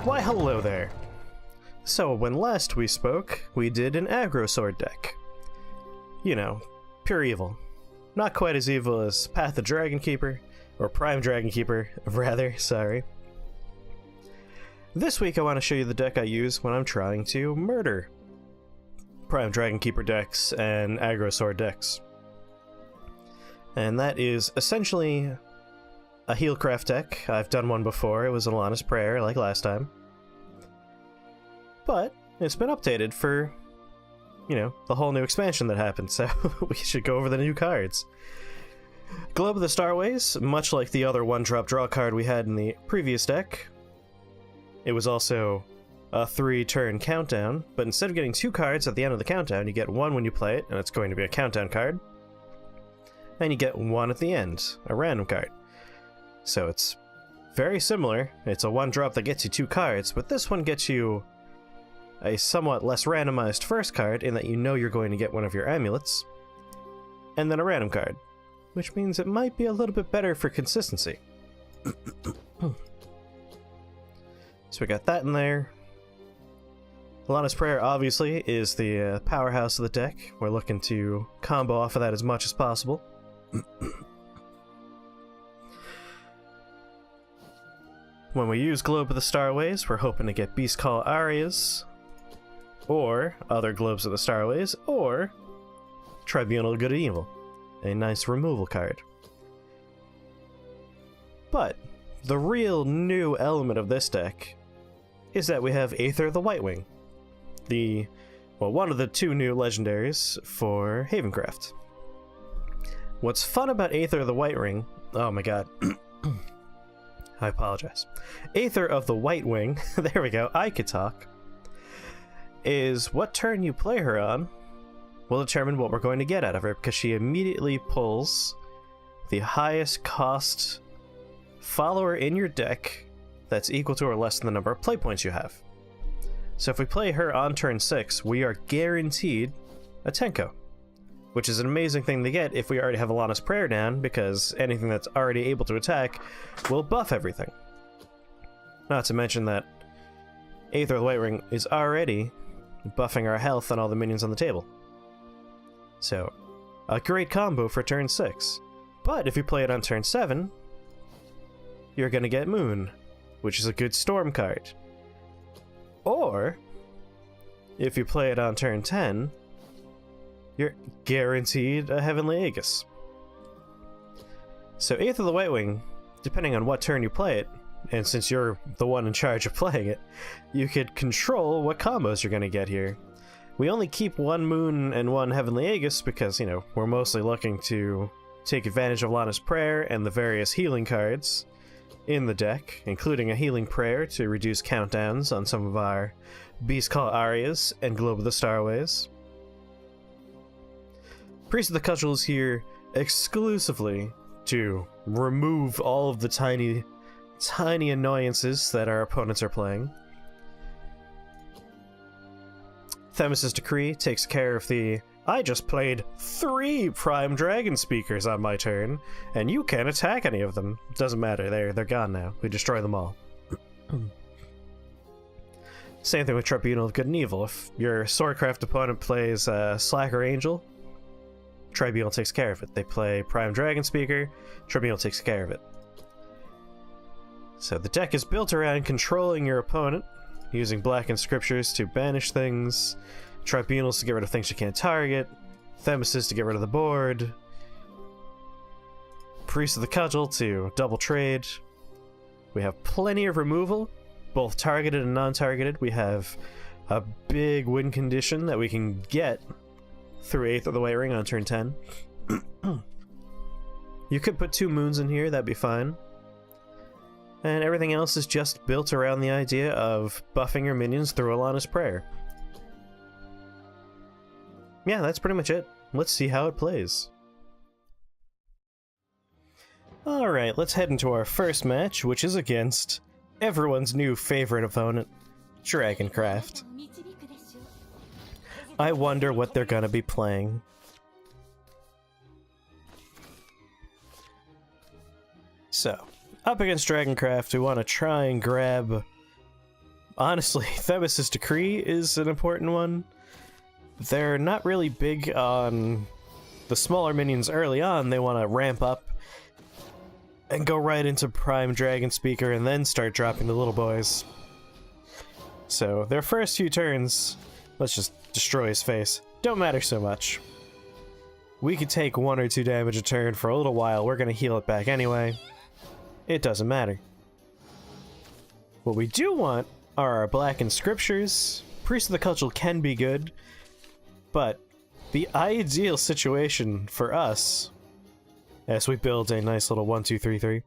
Why hello there. So when last we spoke, we did an aggro sword deck. You know, pure evil. Not quite as evil as Path of Dragonkeeper, or Prime Dragonkeeper, rather, sorry. This week I want to show you the deck I use when I'm trying to murder Prime Dragonkeeper decks and aggro sword decks. And that is essentially a Healcraft deck. I've done one before, it was Elana's Prayer, like last time. But it's been updated for, you know, the whole new expansion that happened, so we should go over the new cards. Globe of the Starways, much like the other one-drop draw card we had in the previous deck. It was also a 3-turn countdown, but instead of getting 2 cards at the end of the countdown, you get 1 when you play it, and it's going to be a countdown card. And you get 1 at the end, a random card. So it's very similar. It's a 1-drop that gets you 2 cards, but this one gets you a somewhat less randomized first card in that you know you're going to get one of your amulets, and then a random card, which means it might be a little bit better for consistency. So we got that in there. Elana's Prayer, obviously, is the powerhouse of the deck. We're looking to combo off of that as much as possible. When we use Globe of the Starways, we're hoping to get Beast Call Arias, or other Globes of the Starways, or Tribunal of Good and Evil, a nice removal card. But the real new element of this deck is that we have Aether the Whitewing, one of the 2 new legendaries for Havencraft. What's fun about Aether the Whitewing, oh my god, I apologize. Aether of the Whitewing, there we go, I could talk, is what turn you play her on will determine what we're going to get out of her, because she immediately pulls the highest cost follower in your deck that's equal to or less than the number of play points you have. So if we play her on turn 6, we are guaranteed a Tenko, which is an amazing thing to get if we already have Elana's Prayer down, because anything that's already able to attack will buff everything. Not to mention that Aether of the Whitewing is already buffing our health and all the minions on the table. So, a great combo for turn 6. But if you play it on turn 7, you're gonna get Moon, which is a good storm card. Or, if you play it on turn 10, you're guaranteed a Heavenly Aegis. So Aether of the Whitewing, depending on what turn you play it, and since you're the one in charge of playing it, you could control what combos you're going to get here. We only keep 1 Moon and 1 Heavenly Aegis because, you know, we're mostly looking to take advantage of Elana's Prayer and the various healing cards in the deck, including a Healing Prayer to reduce countdowns on some of our Beast Call Arias and Globe of the Starways. Priest of the Cudgel is here exclusively to remove all of the tiny annoyances that our opponents are playing. Themis' Decree takes care of the I just played 3 Prime Dragon Speakers on my turn, and you can't attack any of them. Doesn't matter, they're gone now. We destroy them all. Same thing with Tribunal of Good and Evil. If your Swordcraft opponent plays Slacker Angel, Tribunal takes care of it. They play Prime Dragon Speaker, Tribunal takes care of it. So the deck is built around controlling your opponent, using Blackened Scriptures to banish things, Tribunals to get rid of things you can't target, Themis to get rid of the board, Priest of the Cudgel to double trade. We have plenty of removal, both targeted and non-targeted. We have a big win condition that we can get through Aether of the Whitewing on turn 10. You could put 2 Moons in here, that'd be fine. And everything else is just built around the idea of buffing your minions through Elana's Prayer. Yeah, that's pretty much it. Let's see how it plays. Alright, let's head into our first match, which is against everyone's new favorite opponent, Dragoncraft. I wonder what they're gonna be playing. So, up against Dragoncraft, we want to try and grab honestly, Themis' Decree is an important one. They're not really big on the smaller minions early on. They want to ramp up and go right into Prime Dragon Speaker and then start dropping the little boys. So their first few turns, let's just destroy his face, don't matter so much. We could take 1 or 2 damage a turn for a little while, we're gonna heal it back anyway. It doesn't matter. What we do want are our blackened scriptures. Priest of the Cudgel can be good, but the ideal situation for us, as we build a nice little 1, 2, 3, 3,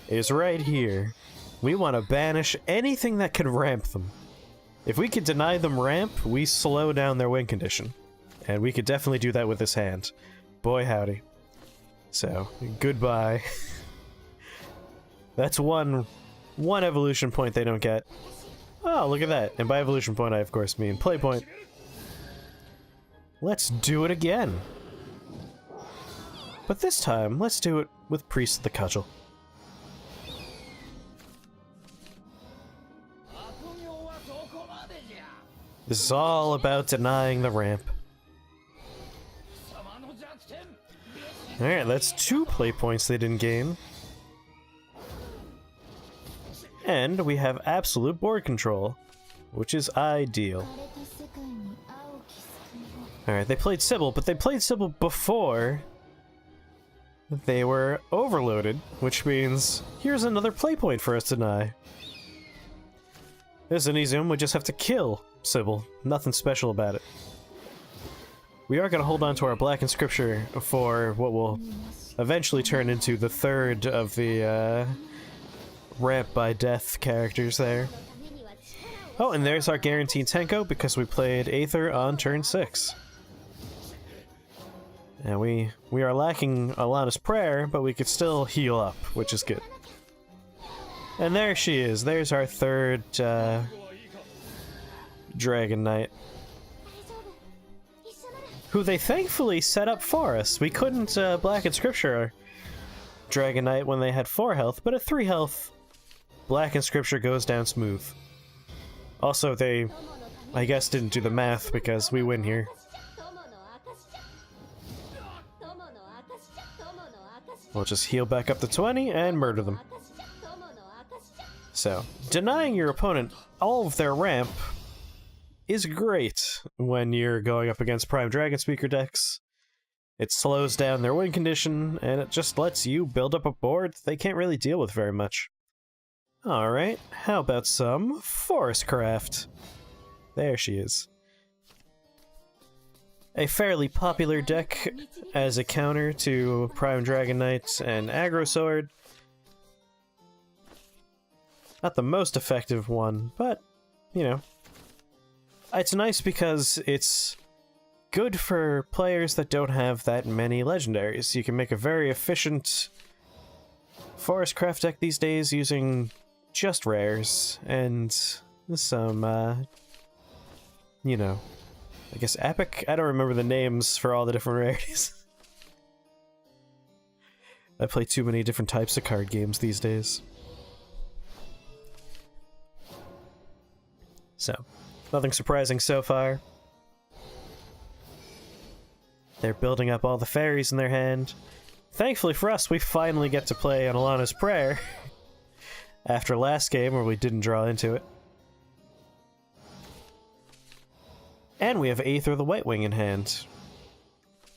is right here. We want to banish anything that could ramp them. If we could deny them ramp, we slow down their win condition. And we could definitely do that with this hand. Boy howdy. So, goodbye. That's one evolution point they don't get. Oh, look at that. And by evolution point, I of course mean play point. Let's do it again. But this time, let's do it with Priest of the Cudgel. This is all about denying the ramp. Alright, that's 2 play points they didn't gain. And we have absolute board control, which is ideal. Alright, they played Sybil, but they played Sybil before they were overloaded, which means here's another play point for us to deny. This is an easy one, we just have to kill Sybil. Nothing special about it. We are going to hold on to our Blackened Scripture for what will eventually turn into the third of the ramp by death characters there. Oh, and there's our guaranteed Tenko because we played Aether on turn 6. And we are lacking Alana's Prayer, but we could still heal up, which is good. And there she is. There's our third Dragon Knight, who they thankfully set up for us. We couldn't Blackened Scripture Dragon Knight when they had 4 health, but at 3 health, Blackened Scripture goes down smooth. Also, they, I guess, didn't do the math because we win here. We'll just heal back up to 20 and murder them. So, denying your opponent all of their ramp is great when you're going up against Prime Dragon Speaker decks. It slows down their win condition, and it just lets you build up a board they can't really deal with very much. Alright, how about some Forestcraft? There she is. A fairly popular deck as a counter to Prime Dragon Knight and Aggro Sword. Not the most effective one, but, you know. It's nice because it's good for players that don't have that many legendaries. You can make a very efficient Forestcraft deck these days using just rares and some, you know, I guess epic? I don't remember the names for all the different rarities. I play too many different types of card games these days. So, nothing surprising so far. They're building up all the fairies in their hand. Thankfully for us, we finally get to play on Alana's Prayer after last game where we didn't draw into it. And we have Aether the White Wing in hand.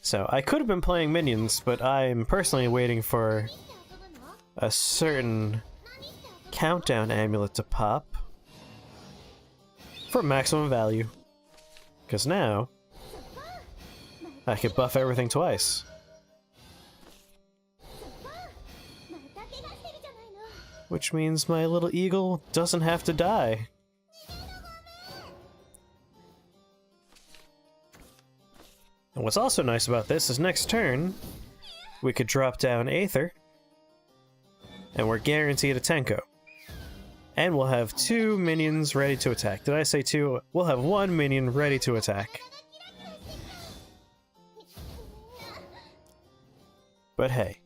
So, I could have been playing minions, but I'm personally waiting for a certain countdown amulet to pop for maximum value. Because now, I can buff everything twice. Which means my little eagle doesn't have to die. And what's also nice about this is next turn, we could drop down Aether, and we're guaranteed a Tenko. And we'll have 2 minions ready to attack. Did I say 2? We'll have 1 minion ready to attack. But hey,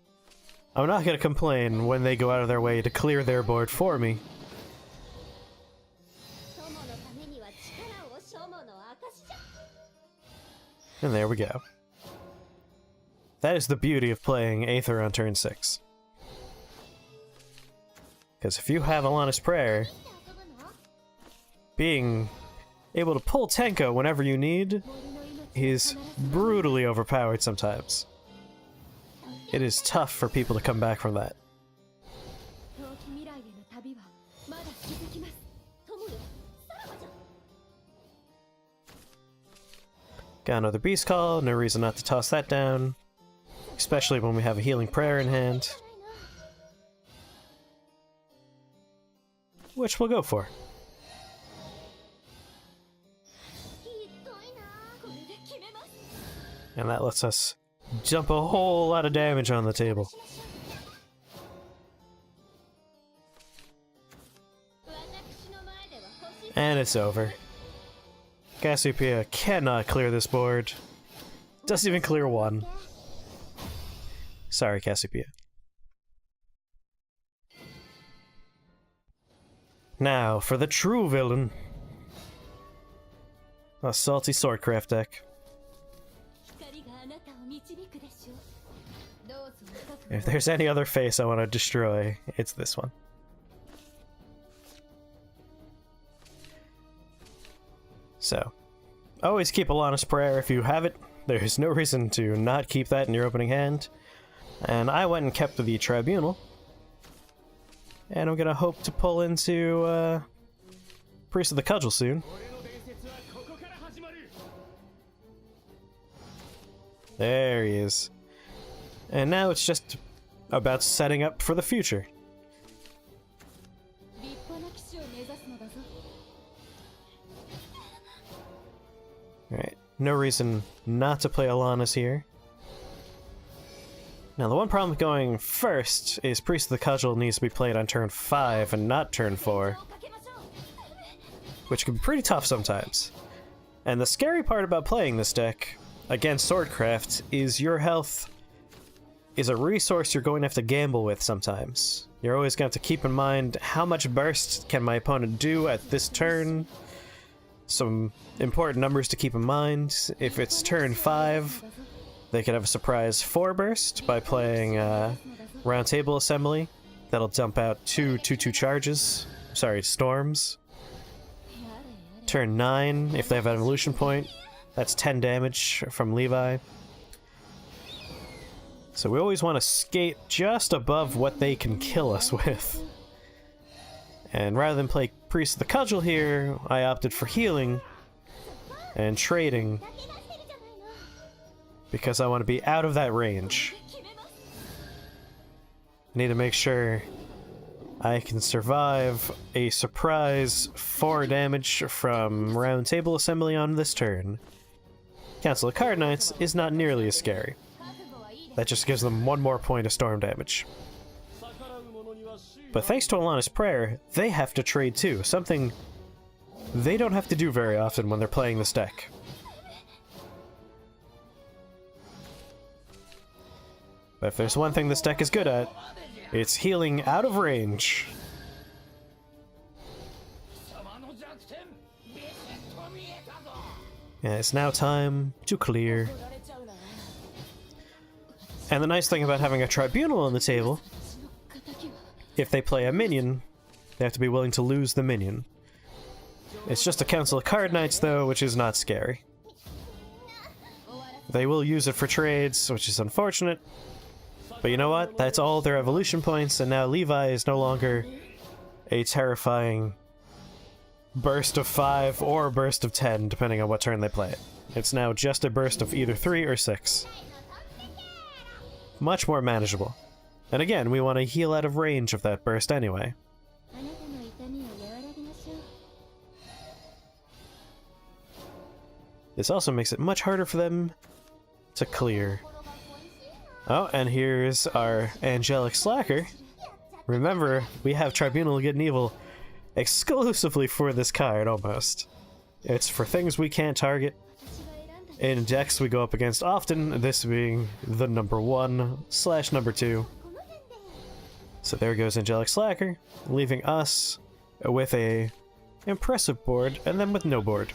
I'm not gonna complain when they go out of their way to clear their board for me. And there we go. That is the beauty of playing Aether on turn 6. Because if you have Elana's Prayer, being able to pull Tenko whenever you need is brutally overpowered sometimes. It is tough for people to come back from that. Got another Beast Call, no reason not to toss that down. Especially when we have a Healing Prayer in hand. Which we'll go for. And that lets us dump a whole lot of damage on the table. And it's over. Cassiopeia cannot clear this board. Doesn't even clear one. Sorry, Cassiopeia. Now, for the true villain. A salty Swordcraft deck. If there's any other face I want to destroy, it's this one. So, always keep Elana's Prayer if you have it. There's no reason to not keep that in your opening hand. And I went and kept the Tribunal. And I'm gonna hope to pull into Priest of the Cudgel soon. There he is. And now it's just about setting up for the future. Alright, no reason not to play Elana's here. Now the one problem with going first is Priest of the Cudgel needs to be played on turn 5 and not turn 4. Which can be pretty tough sometimes. And the scary part about playing this deck against Swordcraft is your health is a resource you're going to have to gamble with sometimes. You're always going to have to keep in mind how much burst can my opponent do at this turn. Some important numbers to keep in mind. If it's turn 5, they could have a surprise 4 burst by playing Round Table Assembly. That'll dump out 2/2/2 charges. Sorry, storms. Turn 9, if they have an evolution point, that's 10 damage from Levi. So we always want to skate just above what they can kill us with. And rather than play Priest of the Cudgel here, I opted for healing and trading because I want to be out of that range. I need to make sure I can survive a surprise 4 damage from Round Table Assembly on this turn. Council of Card Knights is not nearly as scary. That just gives them 1 more point of storm damage. But thanks to Elana's Prayer, they have to trade too, something they don't have to do very often when they're playing this deck. But if there's one thing this deck is good at, it's healing out of range. Yeah, it's now time to clear. And the nice thing about having a Tribunal on the table, if they play a minion, they have to be willing to lose the minion. It's just a Council of Card Knights though, which is not scary. They will use it for trades, which is unfortunate. But you know what? That's all their evolution points, and now Levi is no longer a terrifying burst of 5 or a burst of 10, depending on what turn they play it. It's now just a burst of either 3 or 6. Much more manageable. And again, we want to heal out of range of that burst anyway. This also makes it much harder for them to clear. Oh, and here's our Angelic Slacker. Remember, we have Tribunal Good and Evil exclusively for this card, almost. It's for things we can't target. In decks we go up against often, this being the number 1/number 2. So there goes Angelic Slacker, leaving us with a impressive board, and then with no board.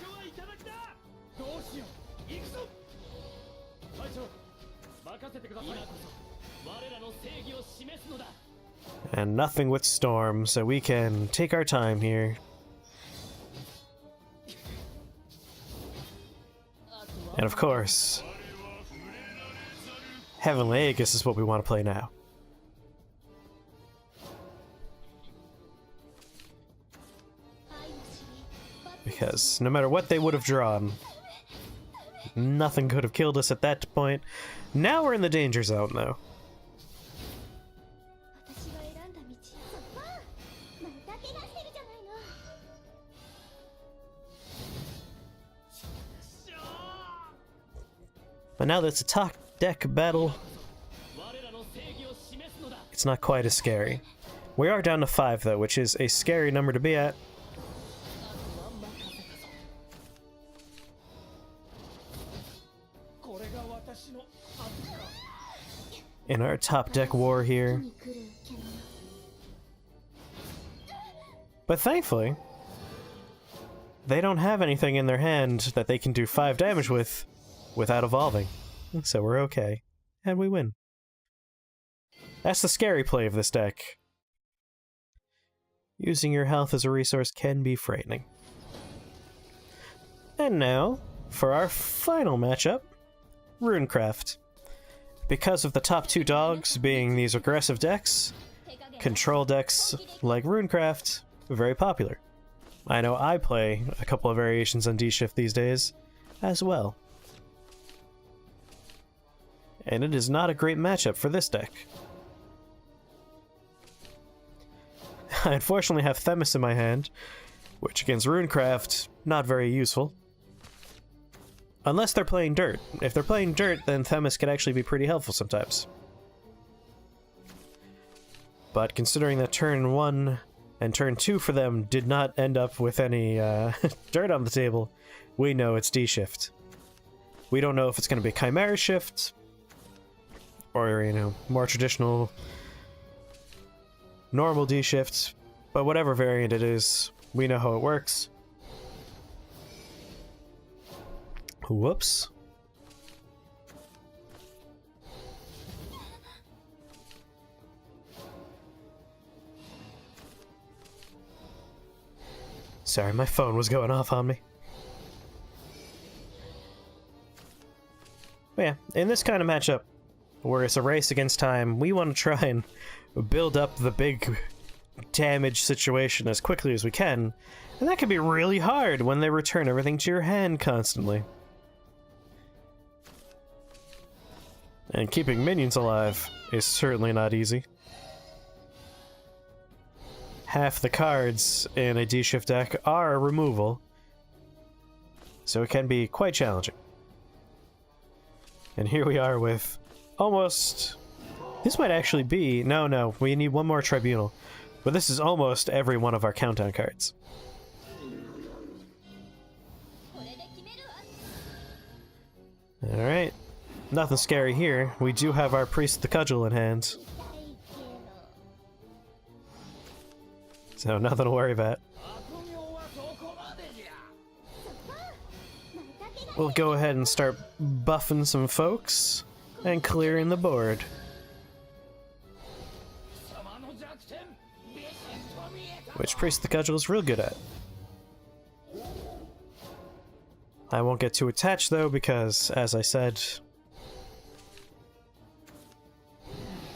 And nothing with Storm, so we can take our time here. And of course, Heavenly Aegis is what we want to play now. Because no matter what they would have drawn, nothing could have killed us at that point. Now we're in the danger zone, though. But now that it's a top deck battle, it's not quite as scary. We are down to 5, though, which is a scary number to be at. In our top deck war here. But thankfully, they don't have anything in their hand that they can do 5 damage with without evolving. So we're okay. And we win. That's the scary play of this deck. Using your health as a resource can be frightening. And now, for our final matchup, Runecraft. Because of the top 2 dogs being these aggressive decks, control decks like Runecraft are very popular. I know I play a couple of variations on D-Shift these days as well. And it is not a great matchup for this deck. I unfortunately have Themis in my hand, which against Runecraft, not very useful. Unless they're playing Dirt. If they're playing Dirt, then Themis can actually be pretty helpful sometimes. But considering that turn 1 and turn 2 for them did not end up with any dirt on the table, we know it's D-Shift. We don't know if it's going to be Chimera Shift, or, you know, more traditional normal D-Shift, but whatever variant it is, we know how it works. Whoops. Sorry, my phone was going off on me. But yeah, in this kind of matchup, where it's a race against time, we want to try and build up the big damage situation as quickly as we can, and that can be really hard when they return everything to your hand constantly. And keeping minions alive is certainly not easy. Half the cards in a D-Shift deck are removal, so it can be quite challenging. And here we are with almost... This might actually be... No, we need one more Tribunal. But this is almost every one of our countdown cards. Alright. Nothing scary here. We do have our Priest the Cudgel in hand. So nothing to worry about. We'll go ahead and start buffing some folks and clearing the board. Which Priest the Cudgel is real good at. I won't get too attached though, because, as I said,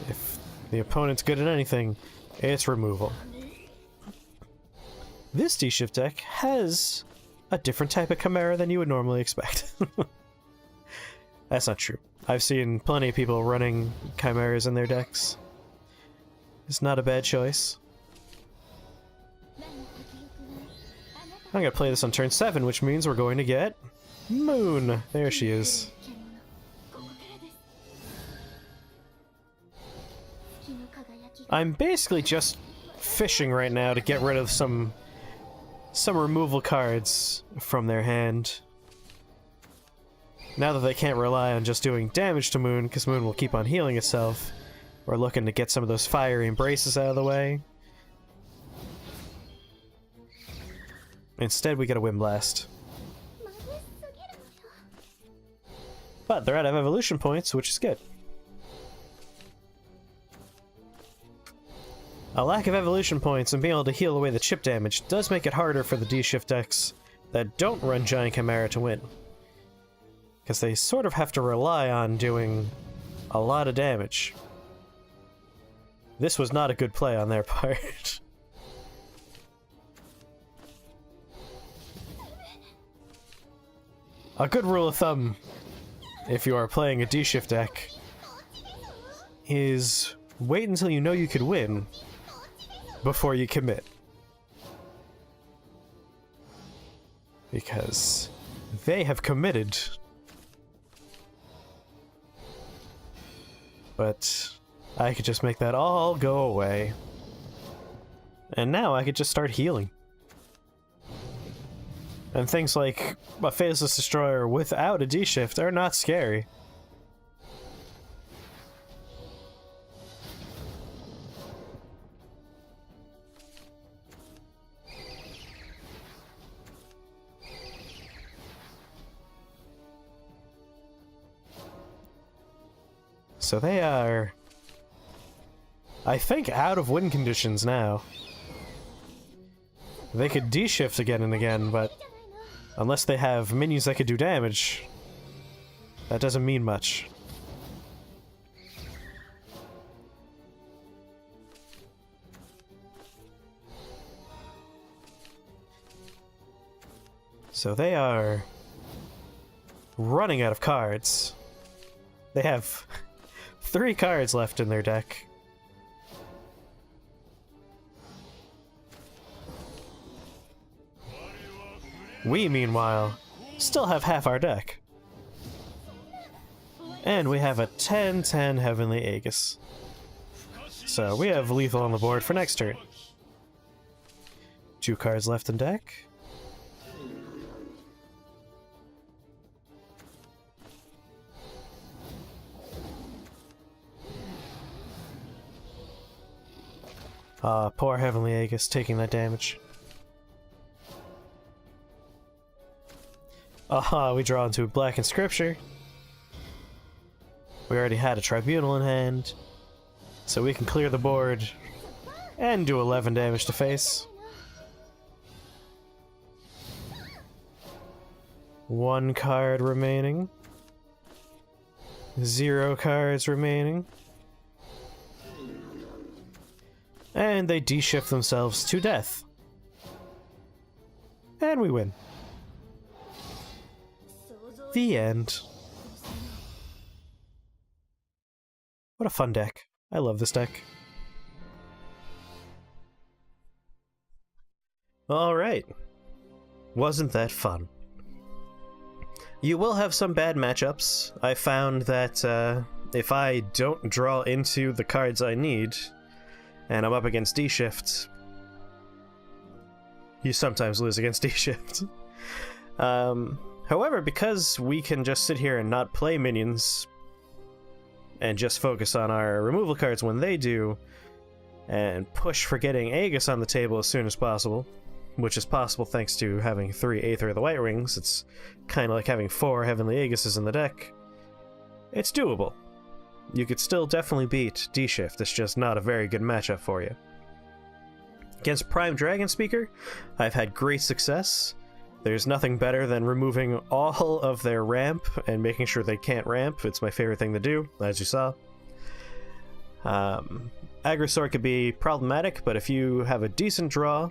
if the opponent's good at anything, it's removal. This D-Shift deck has a different type of Chimera than you would normally expect. That's not true. I've seen plenty of people running Chimeras in their decks. It's not a bad choice. I'm gonna play this on turn 7, which means we're going to get Moon. There she is. I'm basically just fishing right now to get rid of some removal cards from their hand. Now that they can't rely on just doing damage to Moon, because Moon will keep on healing itself, we're looking to get some of those fiery embraces out of the way. Instead, we get a Wind Blast. But they're out of evolution points, which is good. A lack of evolution points and being able to heal away the chip damage does make it harder for the D-shift decks that don't run Giant Chimera to win. Because they sort of have to rely on doing a lot of damage. This was not a good play on their part. A good rule of thumb, if you are playing a D-shift deck, is wait until you know you could win before you commit. Because they have committed. But I could just make that all go away. And now I could just start healing. And things like a Faceless Destroyer without a D-shift are not scary. So they are, I think, out of win conditions now. They could D-shift again and again, but unless they have minions that could do damage, that doesn't mean much. So they are running out of cards. They have 3 cards left in their deck. We, meanwhile, still have half our deck. And we have a 10/10 Heavenly Aegis. So we have lethal on the board for next turn. 2 cards left in deck. Poor Heavenly Aegis taking that damage. Aha, we draw into a Blackened Scripture. We already had a Tribunal in hand, so we can clear the board and do 11 damage to face. 1 card remaining. 0 cards remaining. And they D-shift themselves to death. And we win. The end. What a fun deck. I love this deck. Alright. Wasn't that fun? You will have some bad matchups. I found that if I don't draw into the cards I need, and I'm up against D-shift, you sometimes lose against D-shift. However, because we can just sit here and not play minions, and just focus on our removal cards when they do, and push for getting Aegis on the table as soon as possible, which is possible thanks to having 3 Aether of the White Rings. It's kind of like having 4 Heavenly Aegises in the deck. It's doable. You could still definitely beat D-shift, it's just not a very good matchup for you. Against Prime Dragon Speaker, I've had great success. There's nothing better than removing all of their ramp and making sure they can't ramp. It's my favorite thing to do, as you saw. Agrosaur could be problematic, but if you have a decent draw,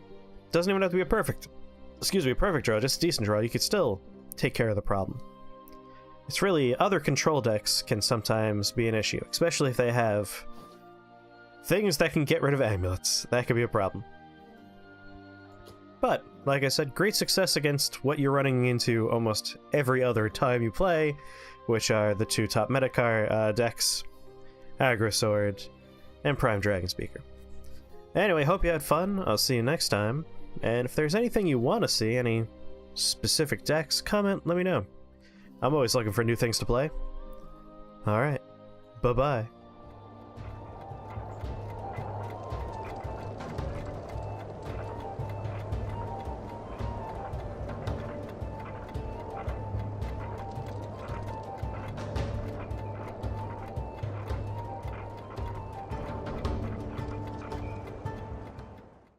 doesn't even have to be a perfect draw, just a decent draw, you could still take care of the problem. It's really, other control decks can sometimes be an issue, especially if they have things that can get rid of amulets. That could be a problem. But, like I said, great success against what you're running into almost every other time you play, which are the 2 top meta decks, Agrosaur and Prime Dragon Speaker. Anyway, hope you had fun. I'll see you next time. And if there's anything you want to see, any specific decks, comment, let me know. I'm always looking for new things to play. Alright, bye-bye.